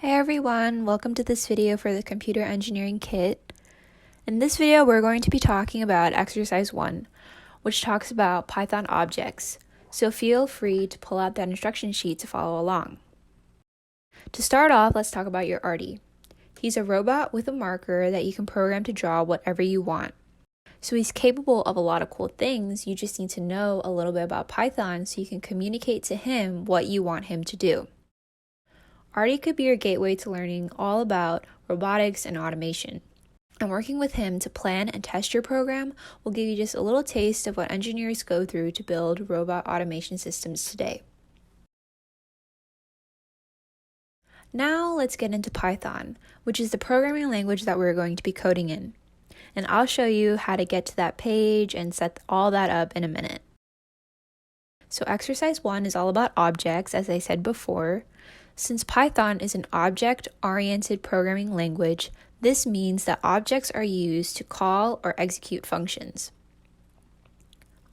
Hey everyone, welcome to this video for the Computer Engineering Kit. In this video, we're going to be talking about exercise 1, which talks about Python objects, so feel free to pull out that instruction sheet to follow along. To start off, let's talk about your Artie. He's a robot with a marker that you can program to draw whatever you want. So he's capable of a lot of cool things, you just need to know a little bit about Python so you can communicate to him what you want him to do. Artie could be your gateway to learning all about robotics and automation. And working with him to plan and test your program will give you just a little taste of what engineers go through to build robot automation systems today. Now let's get into Python, which is the programming language that we're going to be coding in. And I'll show you how to get to that page and set all that up in a minute. So exercise 1 is all about objects, as I said before. Since Python is an object-oriented programming language, this means that objects are used to call or execute functions.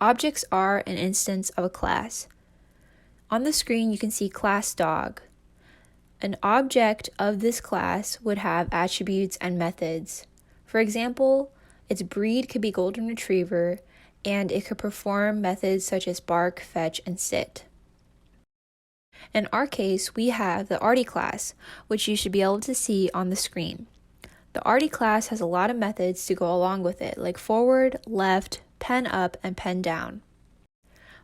Objects are an instance of a class. On the screen, you can see class dog. An object of this class would have attributes and methods. For example, its breed could be golden retriever, and it could perform methods such as bark, fetch, and sit. In our case, we have the Arty class, which you should be able to see on the screen. The Arty class has a lot of methods to go along with it, like forward, left, pen up, and pen down.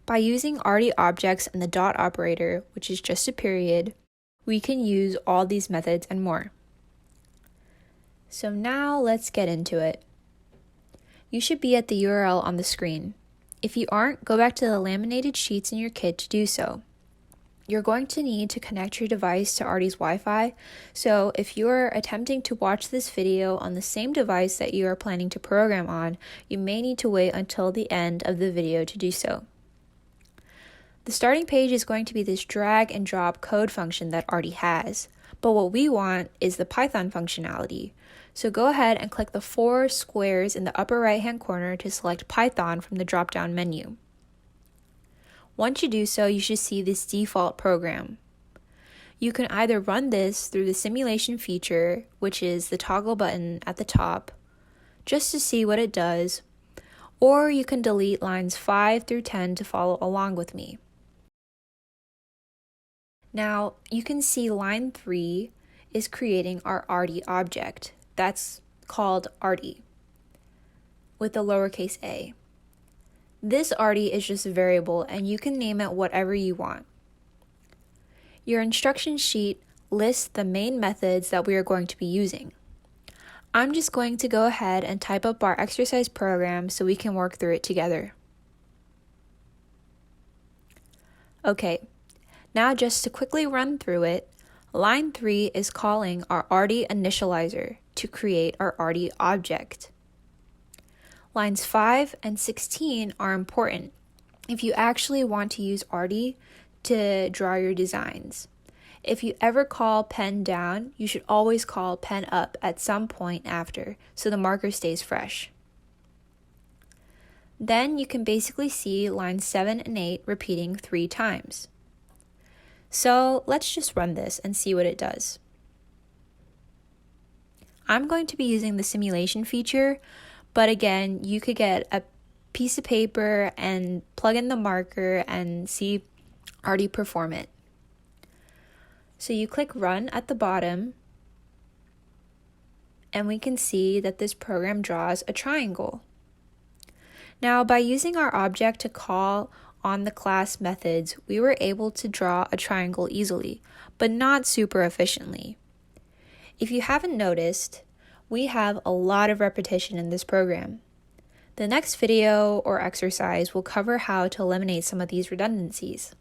By using Arty objects and the dot operator, which is just a period, we can use all these methods and more. So now let's get into it. You should be at the URL on the screen. If you aren't, go back to the laminated sheets in your kit to do so. You're going to need to connect your device to Arty's Wi-Fi, so if you're attempting to watch this video on the same device that you are planning to program on, you may need to wait until the end of the video to do so. The starting page is going to be this drag and drop code function that Arty has, but what we want is the Python functionality. So go ahead and click the 4 squares in the upper right-hand corner to select Python from the drop-down menu. Once you do so, you should see this default program. You can either run this through the simulation feature, which is the toggle button at the top, just to see what it does, or you can delete lines 5 through 10 to follow along with me. Now, you can see line 3 is creating our Arty object. That's called Arty, with the lowercase a. This Arty is just a variable and you can name it whatever you want. Your instruction sheet lists the main methods that we are going to be using. I'm just going to go ahead and type up our exercise program so we can work through it together. Okay, now just to quickly run through it, line 3 is calling our Arty initializer to create our Arty object. Lines 5 and 16 are important if you actually want to use Arty to draw your designs. If you ever call pen down, you should always call pen up at some point after, so the marker stays fresh. Then you can basically see lines 7 and 8 repeating 3 times. So let's just run this and see what it does. I'm going to be using the simulation feature, but again, you could get a piece of paper and plug in the marker and see Arty perform it. So you click run at the bottom, and we can see that this program draws a triangle. Now, by using our object to call on the class methods, we were able to draw a triangle easily, but not super efficiently. If you haven't noticed, we have a lot of repetition in this program. The next video or exercise will cover how to eliminate some of these redundancies.